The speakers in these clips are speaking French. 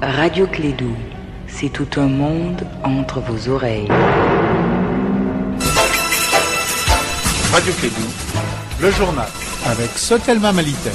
Radio Clédou, c'est tout un monde entre vos oreilles. Radio Clédou, le journal, avec Sotelma Malitel.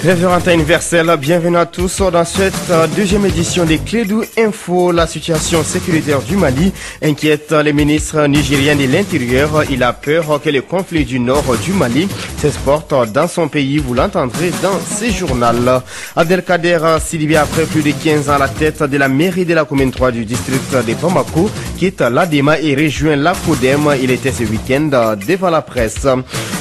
Révérend universel, bienvenue à tous dans cette deuxième édition des Clédou Info. La situation sécuritaire du Mali inquiète les ministres nigériens de l'Intérieur. Il a peur que le conflit du nord du Mali s'exporte dans son pays. Vous l'entendrez dans ces journaux. Abdelkader Sidibé, après plus de 15 ans à la tête de la mairie de la commune 3 du district de Bamako, quitte l'ADEMA et rejoint la CODEM. Il était ce week-end devant la presse.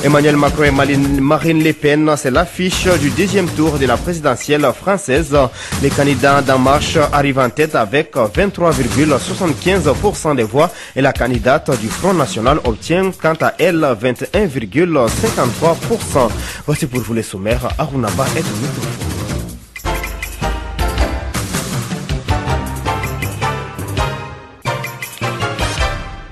Emmanuel Macron et Marine Le Pen, c'est l'affiche du deuxième tour de la présidentielle française. Les candidats d'En Marche arrivent en tête avec 23,75% des voix et la candidate du Front National obtient quant à elle 21,53%. Voici pour vous les sommaires. Arunaba est au microphone.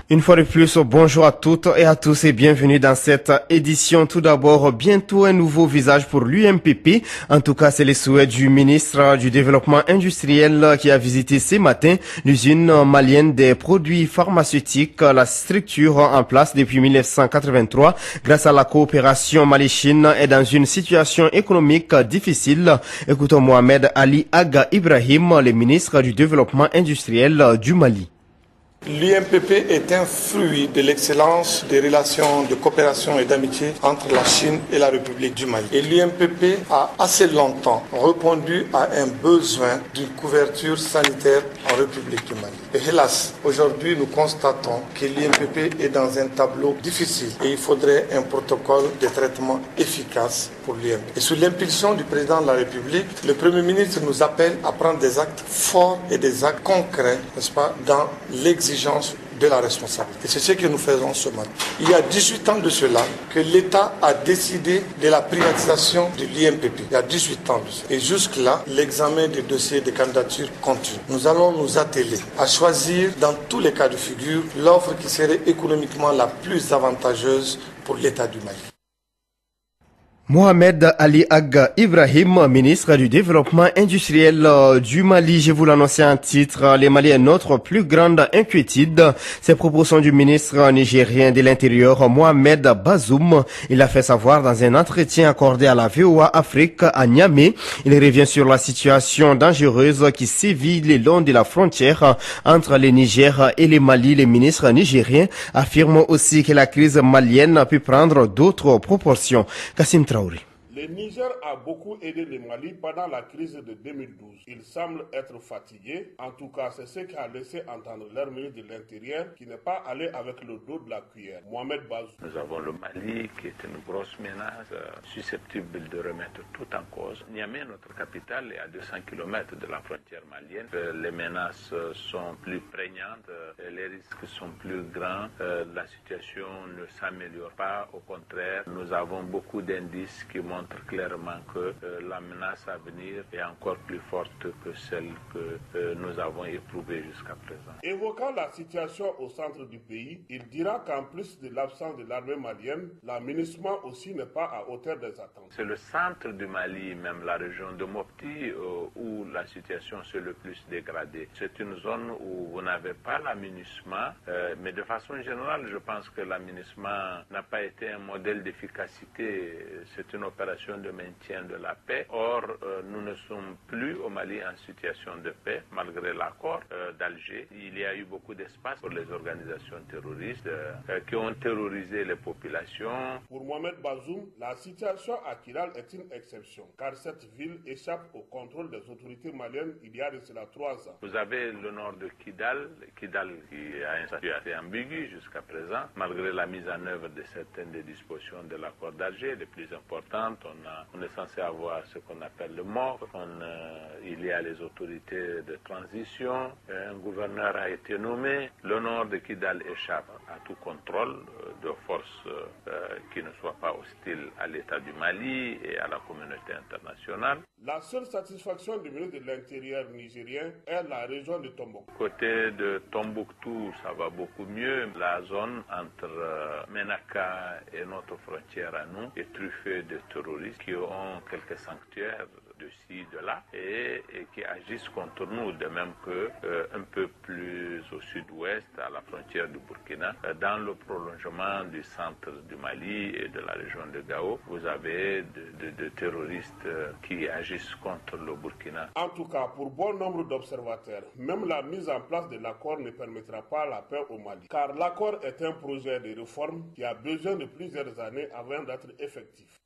Une fois de plus, bonjour à toutes et à tous et bienvenue dans cette édition. Tout d'abord, bientôt un nouveau visage pour l'UMPP. En tout cas, c'est le souhait du ministre du Développement industriel qui a visité ce matin l'usine malienne des produits pharmaceutiques. La structure en place depuis 1983, grâce à la coopération Mali-Chine, est dans une situation économique difficile. Écoutons Mohamed Ali Aga Ibrahim, le ministre du Développement industriel du Mali. L'UMPP est un fruit de l'excellence des relations de coopération et d'amitié entre la Chine et la République du Mali. Et l'UMPP a assez longtemps répondu à un besoin d'une couverture sanitaire en République du Mali. Et hélas, aujourd'hui nous constatons que l'UMPP est dans un tableau difficile et il faudrait un protocole de traitement efficace pour l'UMPP. Et sous l'impulsion du président de la République, le Premier ministre nous appelle à prendre des actes forts et des actes concrets, n'est-ce pas, dans l'exigence de la responsabilité. C'est ce que nous faisons ce matin. Il y a 18 ans de cela que l'État a décidé de la privatisation de l'IMPP. Il y a 18 ans de cela. Et jusque-là, l'examen des dossiers de candidature continue. Nous allons nous atteler à choisir dans tous les cas de figure l'offre qui serait économiquement la plus avantageuse pour l'État du Mali. Mohamed Ali Aga Ibrahim, ministre du Développement industriel du Mali. Je vous l'annonçais en titre, les Mali est notre plus grande inquiétude. Ces propos sont du ministre nigérien de l'Intérieur, Mohamed Bazoum. Il a fait savoir dans un entretien accordé à la VOA Afrique à Niamey. Il revient sur la situation dangereuse qui sévit le long de la frontière entre le Niger et le Mali. Le ministre nigérien affirme aussi que la crise malienne peut prendre d'autres proportions. Kassim Traoré. Le Niger a beaucoup aidé le Mali pendant la crise de 2012. Il semble être fatigué. En tout cas, c'est ce qu'a laissé entendre leur ministre de l'Intérieur qui n'est pas allé avec le dos de la cuillère. Mohamed Bazoum. Nous avons le Mali qui est une grosse menace susceptible de remettre tout en cause. Niamey, notre capitale, est à 200 km de la frontière malienne. Les menaces sont plus prégnantes, les risques sont plus grands. La situation ne s'améliore pas. Au contraire, nous avons beaucoup d'indices qui montrent clairement que la menace à venir est encore plus forte que celle que nous avons éprouvée jusqu'à présent. Évoquant la situation au centre du pays, il dira qu'en plus de l'absence de l'armée malienne, l'aménagement aussi n'est pas à hauteur des attentes. C'est le centre du Mali, même la région de Mopti, où la situation s'est le plus dégradée. C'est une zone où vous n'avez pas l'aménagement, mais de façon générale, je pense que l'aménagement n'a pas été un modèle d'efficacité. C'est une opération de maintien de la paix. Or, nous ne sommes plus au Mali en situation de paix, malgré l'accord d'Alger. Il y a eu beaucoup d'espace pour les organisations terroristes qui ont terrorisé les populations. Pour Mohamed Bazoum, la situation à Kidal est une exception, car cette ville échappe au contrôle des autorités maliennes il y a de cela 3 ans. Vous avez le nord de Kidal qui a un statut assez ambigu jusqu'à présent, malgré la mise en œuvre de certaines des dispositions de l'accord d'Alger, les plus importantes. on est censé avoir ce qu'on appelle le MOR. Il y a les autorités de transition. Un gouverneur a été nommé. Le nord de Kidal échappe à tout contrôle de forces qui ne soient pas hostiles à l'État du Mali et à la communauté internationale. La seule satisfaction du ministre de l'Intérieur nigérien est la région de Tombouctou. Côté de Tombouctou, ça va beaucoup mieux. La zone entre Menaka et notre frontière à nous est truffée de terroristes qui ont quelques sanctuaires de ci, de là, et qui agissent contre nous, de même que un peu plus au sud-ouest, à la frontière du Burkina, dans le prolongement du centre du Mali et de la région de Gao, vous avez de terroristes qui agissent contre le Burkina. En tout cas, pour bon nombre d'observateurs, même la mise en place de l'accord ne permettra pas la paix au Mali, car l'accord est un projet de réforme qui a besoin de plusieurs années avant d'être effectif.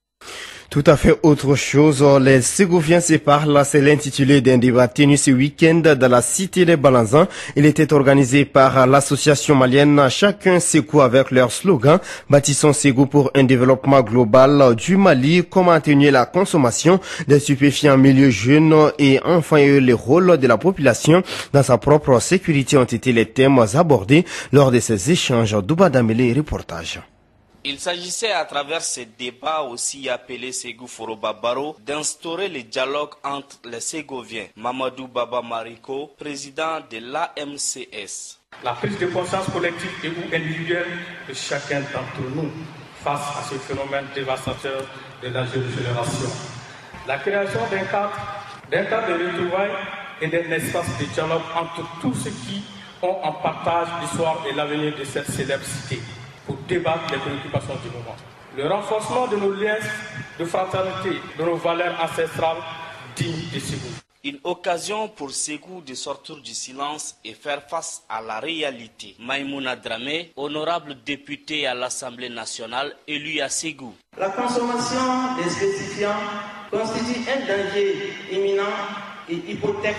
Tout à fait autre chose, les Ségouviens se parlent, c'est l'intitulé d'un débat tenu ce week-end dans la cité des Balanzans. Il était organisé par l'association malienne Chacun Ségou avec leur slogan « Bâtissons Ségou pour un développement global du Mali », comment atténuer la consommation des stupéfiants en milieu jeune et enfin les rôles de la population dans sa propre sécurité ont été les thèmes abordés lors de ces échanges. Douba Damele, reportage. Il s'agissait à travers ces débats aussi appelés Ségou Foroba Baro d'instaurer le dialogue entre les Ségoviens. Mamadou Baba Mariko, président de l'AMCS. La prise de conscience collective et ou individuelle de chacun d'entre nous face à ce phénomène dévastateur de la jeune génération. La création d'un cadre de retrouvailles et d'un espace de dialogue entre tous ceux qui ont en partage l'histoire et l'avenir de cette célèbre cité, pour débattre des préoccupations du moment. Le renforcement de nos liens de fraternité, de nos valeurs ancestrales dignes de Ségou. Une occasion pour Ségou de sortir du silence et faire face à la réalité. Maïmouna Dramé, honorable député à l'Assemblée nationale, élu à Ségou. La consommation des stupéfiants constitue un danger imminent et hypothèque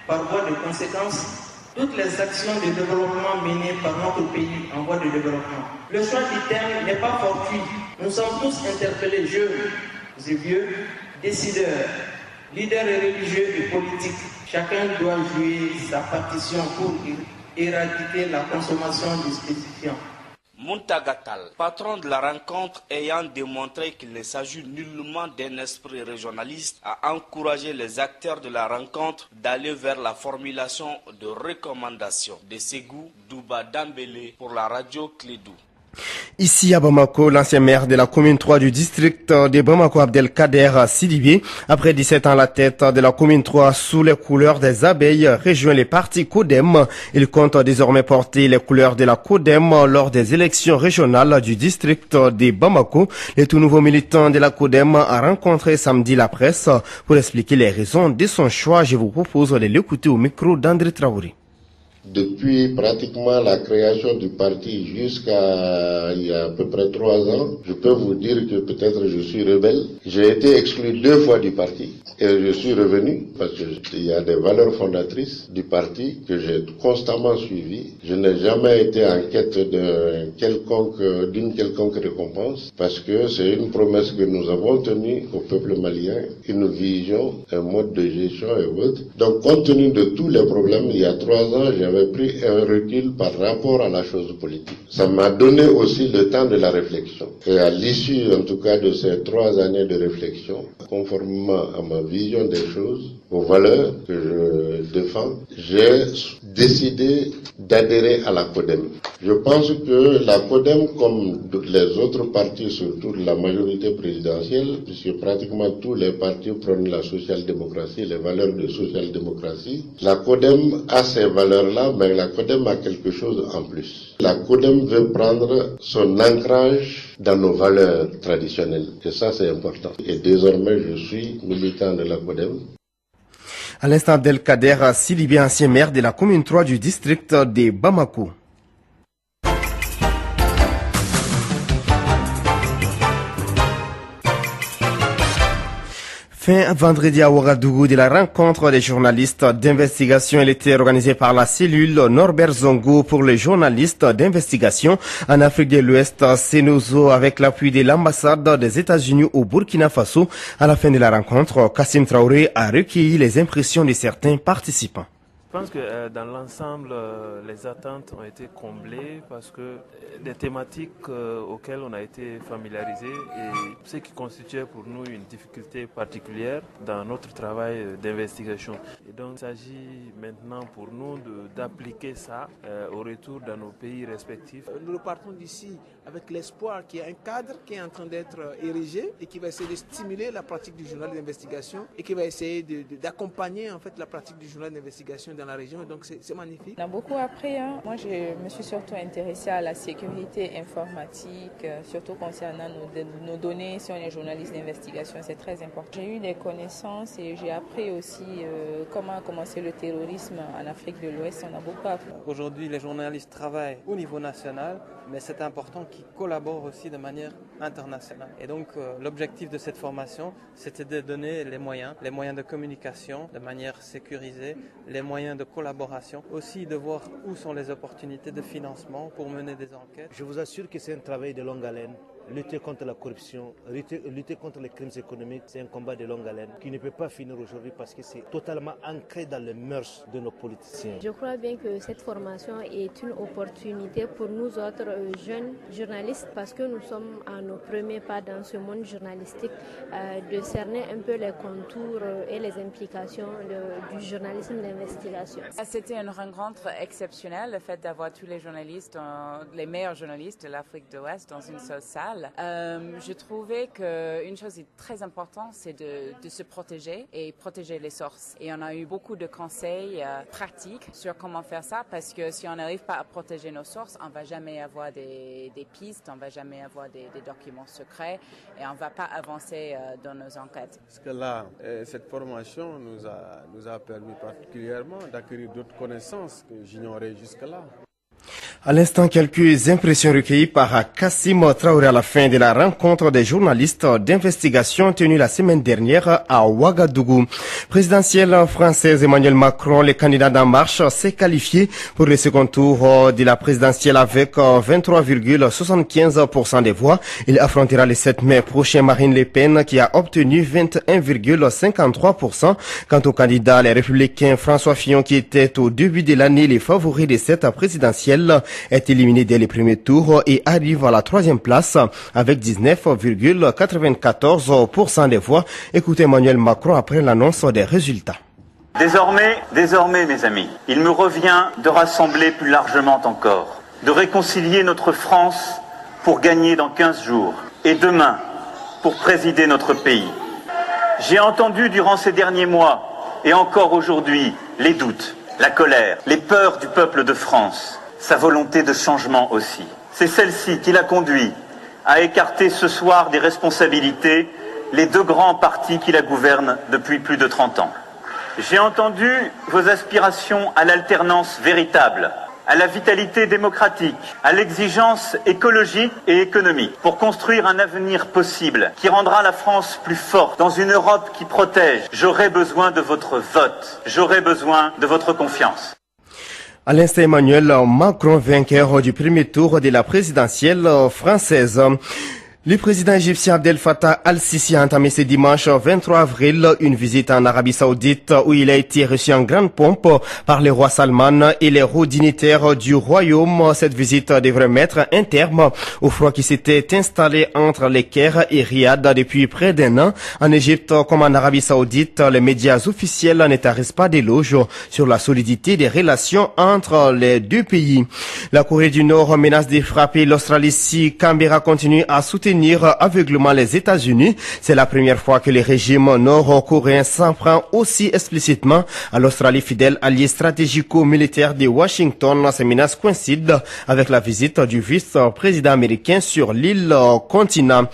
par voie de conséquence toutes les actions de développement menées par notre pays en voie de développement. Le choix du terme n'est pas fortuit. Nous sommes tous interpellés, jeunes et vieux, décideurs, leaders religieux et politiques. Chacun doit jouer sa partition pour éradiquer la consommation des stupéfiants. Muntagatal, patron de la rencontre ayant démontré qu'il ne s'agit nullement d'un esprit régionaliste, a encouragé les acteurs de la rencontre d'aller vers la formulation de recommandations. De Ségou, Douba Dambélé pour la radio Clédou. Ici à Bamako, l'ancien maire de la commune 3 du district de Bamako, Abdelkader Sidibé, après 17 ans à la tête de la commune 3 sous les couleurs des abeilles, rejoint les partis CODEM. Il compte désormais porter les couleurs de la CODEM lors des élections régionales du district de Bamako. Le tout nouveau militant de la CODEM a rencontré samedi la presse pour expliquer les raisons de son choix. Je vous propose de l'écouter au micro d'André Traoré. Depuis pratiquement la création du parti jusqu'à il y a à peu près 3 ans, je peux vous dire que peut-être je suis rebelle. J'ai été exclu 2 fois du parti et je suis revenu parce qu'il y a des valeurs fondatrices du parti que j'ai constamment suivies. Je n'ai jamais été en quête d'une quelconque récompense parce que c'est une promesse que nous avons tenue au peuple malien, une vision, un mode de gestion et autres. Donc compte tenu de tous les problèmes, il y a 3 ans, j'avais pris un recul par rapport à la chose politique. Ça m'a donné aussi le temps de la réflexion. Et à l'issue, en tout cas, de ces 3 années de réflexion, conformément à ma vision des choses, aux valeurs que je défends, j'ai décidé d'adhérer à la CODEM. Je pense que la CODEM, comme les autres partis, surtout la majorité présidentielle, puisque pratiquement tous les partis prônent la social-démocratie, les valeurs de social-démocratie, la CODEM a ces valeurs-là, mais la CODEM a quelque chose en plus. La CODEM veut prendre son ancrage dans nos valeurs traditionnelles. Et ça, c'est important. Et désormais, je suis militant de la CODEM. À l'instant, Abdelkader Sidibé, ancien maire de la commune 3 du district de Bamako. Fin vendredi à Ouagadougou de la rencontre des journalistes d'investigation. Elle était organisée par la cellule Norbert Zongo pour les journalistes d'investigation en Afrique de l'Ouest, Senozo, avec l'appui de l'ambassade des États-Unis au Burkina Faso. À la fin de la rencontre, Kassim Traoré a recueilli les impressions de certains participants. Je pense que dans l'ensemble, les attentes ont été comblées parce que des thématiques auxquelles on a été familiarisé et ce qui constituait pour nous une difficulté particulière dans notre travail d'investigation. Et donc il s'agit maintenant pour nous d'appliquer ça au retour dans nos pays respectifs. Nous repartons d'ici avec l'espoir qu'il y a un cadre qui est en train d'être érigé et qui va essayer de stimuler la pratique du journal d'investigation et qui va essayer d'accompagner en fait la pratique du journal d'investigation dans la région. Donc c'est magnifique. On a beaucoup appris. Moi, je me suis surtout intéressée à la sécurité informatique, surtout concernant nos données. Si on est journaliste d'investigation, c'est très important. J'ai eu des connaissances et j'ai appris aussi comment a commencé le terrorisme en Afrique de l'Ouest. On a beaucoup appris. Aujourd'hui, les journalistes travaillent au niveau national, mais c'est important qu'ils collaborent aussi de manière internationale. Et donc, l'objectif de cette formation, c'était de donner les moyens de communication de manière sécurisée, les moyens de collaboration, aussi de voir où sont les opportunités de financement pour mener des enquêtes. Je vous assure que c'est un travail de longue haleine. Lutter contre la corruption, lutter contre les crimes économiques, c'est un combat de longue haleine qui ne peut pas finir aujourd'hui parce que c'est totalement ancré dans les mœurs de nos politiciens. Je crois bien que cette formation est une opportunité pour nous autres jeunes journalistes parce que nous sommes à nos premiers pas dans ce monde journalistique, de cerner un peu les contours et les implications du journalisme d'investigation. C'était une rencontre exceptionnelle, le fait d'avoir tous les journalistes, les meilleurs journalistes de l'Afrique de l'Ouest dans une seule salle. Je trouvais qu'une chose très importante, c'est de se protéger et protéger les sources. Et on a eu beaucoup de conseils pratiques sur comment faire ça, parce que si on n'arrive pas à protéger nos sources, on ne va jamais avoir des pistes, on ne va jamais avoir des documents secrets et on ne va pas avancer dans nos enquêtes. Parce que là, cette formation nous a permis particulièrement d'acquérir d'autres connaissances que j'ignorais jusque-là. À l'instant, quelques impressions recueillies par Kassim Traoré à la fin de la rencontre des journalistes d'investigation tenue la semaine dernière à Ouagadougou. Présidentielle française, Emmanuel Macron, le candidat d'En Marche, s'est qualifié pour le second tour de la présidentielle avec 23,75% des voix. Il affrontera le 7 mai prochain Marine Le Pen qui a obtenu 21,53%. Quant au candidat, les Républicains François Fillon qui était au début de l'année les favoris de cette présidentielle est éliminé dès les premiers tours et arrive à la troisième place avec 19,94% des voix. Écoutez Emmanuel Macron après l'annonce des résultats. Désormais, mes amis, il me revient de rassembler plus largement encore, de réconcilier notre France pour gagner dans 15 jours et demain pour présider notre pays. J'ai entendu durant ces derniers mois et encore aujourd'hui les doutes, la colère, les peurs du peuple de France. Sa volonté de changement aussi. C'est celle-ci qui l'a conduit à écarter ce soir des responsabilités les deux grands partis qui la gouvernent depuis plus de 30 ans. J'ai entendu vos aspirations à l'alternance véritable, à la vitalité démocratique, à l'exigence écologique et économique, pour construire un avenir possible qui rendra la France plus forte dans une Europe qui protège. J'aurai besoin de votre vote, j'aurai besoin de votre confiance. À l'instant, Emmanuel Macron, vainqueur du premier tour de la présidentielle française. Le président égyptien Abdel Fattah al-Sisi a entamé ce dimanche 23 avril une visite en Arabie Saoudite où il a été reçu en grande pompe par le roi Salman et les hauts dignitaires du royaume. Cette visite devrait mettre un terme au froid qui s'était installé entre le Caire et Riyad depuis près d'un an. En Égypte comme en Arabie Saoudite, les médias officiels ne tarissent pas d'éloges sur la solidité des relations entre les deux pays. La Corée du Nord menace de frapper l'Australie si Canberra continue à soutenir aveuglement les États-Unis. C'est la première fois que le régime nord-coréen s'en prend aussi explicitement à l'Australie, fidèle allié stratégico-militaire de Washington. Ces menaces coïncident avec la visite du vice-président américain sur l'île continent.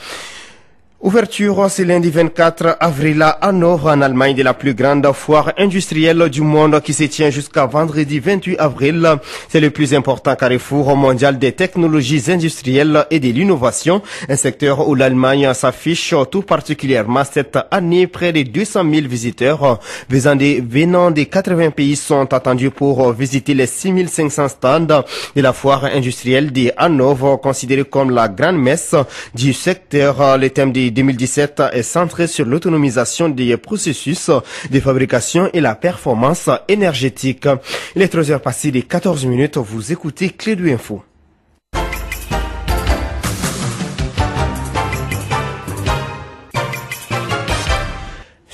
Ouverture ce lundi 24 avril à Hannover en Allemagne de la plus grande foire industrielle du monde qui se tient jusqu'à vendredi 28 avril. C'est le plus important carrefour mondial des technologies industrielles et de l'innovation, un secteur où l'Allemagne s'affiche tout particulièrement cette année. Près de 200 000 visiteurs venant des 80 pays sont attendus pour visiter les 6500 stands de la foire industrielle de Hannover, considérée comme la grande messe du secteur. Le thème de 2017 est centré sur l'autonomisation des processus de fabrication et la performance énergétique. Il est 3h passées de 14 minutes. Vous écoutez Clé2 Info.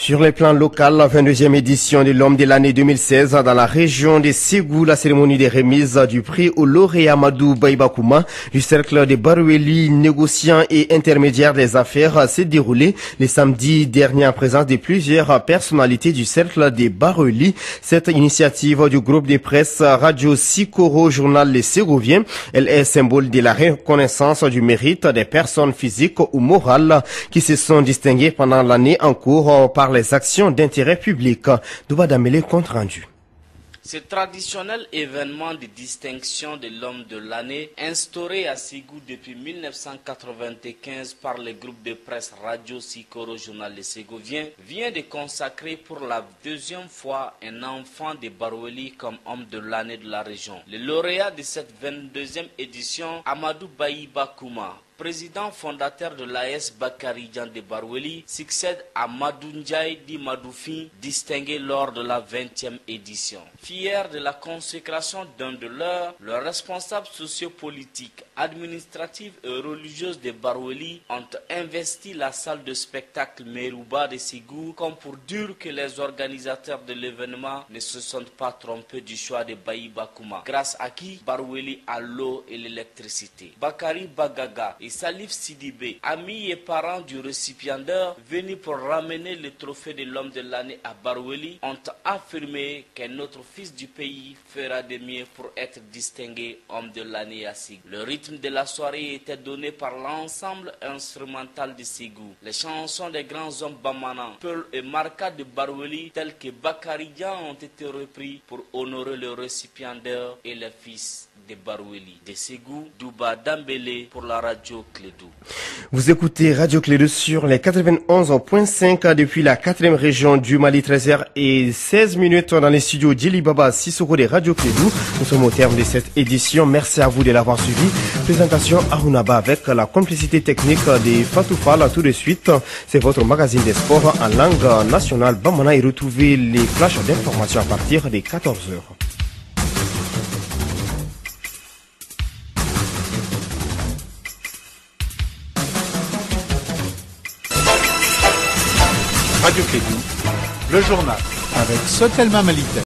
Sur le plan local, la 22e édition de l'Homme de l'année 2016 dans la région de Ségou, la cérémonie de remise du prix au lauréat Amadou Baïbakouma du cercle de Baroueli, négociants et intermédiaires des affaires, s'est déroulée le samedi dernier en présence de plusieurs personnalités du cercle de Baroueli. Cette initiative du groupe de presse Radio Sikoro, journal Les Ségoviens, elle est symbole de la reconnaissance du mérite des personnes physiques ou morales qui se sont distinguées pendant l'année en cours par les actions d'intérêt public. Douba Damele, compte rendu. Ce traditionnel événement de distinction de l'homme de l'année, instauré à Ségou depuis 1995 par le groupe de presse Radio Sikoro, journal Les Ségoviens, vient de consacrer pour la deuxième fois un enfant de Baroueli comme homme de l'année de la région. Le lauréat de cette 22e édition, Amadou Baïbakouma, président fondateur de l'AS Bakari Dian de Baroueli, succède à Madou Ndiaye di Madoufi, distingué lors de la 20e édition. Fier de la consécration d'un de leurs, le responsable sociopolitique, administrative et religieuse de Baroueli ont investi la salle de spectacle Merouba de Ségou comme pour dire que les organisateurs de l'événement ne se sont pas trompés du choix de Baïbakouma, grâce à qui Baroueli a l'eau et l'électricité. Bakari Bagaga et Salif Sidibé, amis et parents du récipiendaire, venus pour ramener le trophée de l'homme de l'année à Baroueli, ont affirmé qu'un autre fils du pays fera de mieux pour être distingué homme de l'année à Ségou. Le rythme de la soirée était donné par l'ensemble instrumental de Ségou. Les chansons des grands hommes Bamana, Peul et Marca de Baroueli, tels que Bakari Dian, ont été repris pour honorer le récipiendaire et les fils de Baroueli. De Ségou, Douba Dambélé pour la radio Clé2. Vous écoutez Radio Clé2 sur les 91.5 depuis la 4e région du Mali, 13h16 dans les studios d'Ilibaba Sissoko de Radio Clé2. Nous sommes au terme de cette édition. Merci à vous de l'avoir suivi. Présentation Arunaba avec la complicité technique de Fatoufal. Tout de suite, c'est votre magazine des sports en langue nationale Bamana et retrouvez les flashs d'informations à partir des 14h. Radio Clé2, le journal avec Sotelma Malitaire.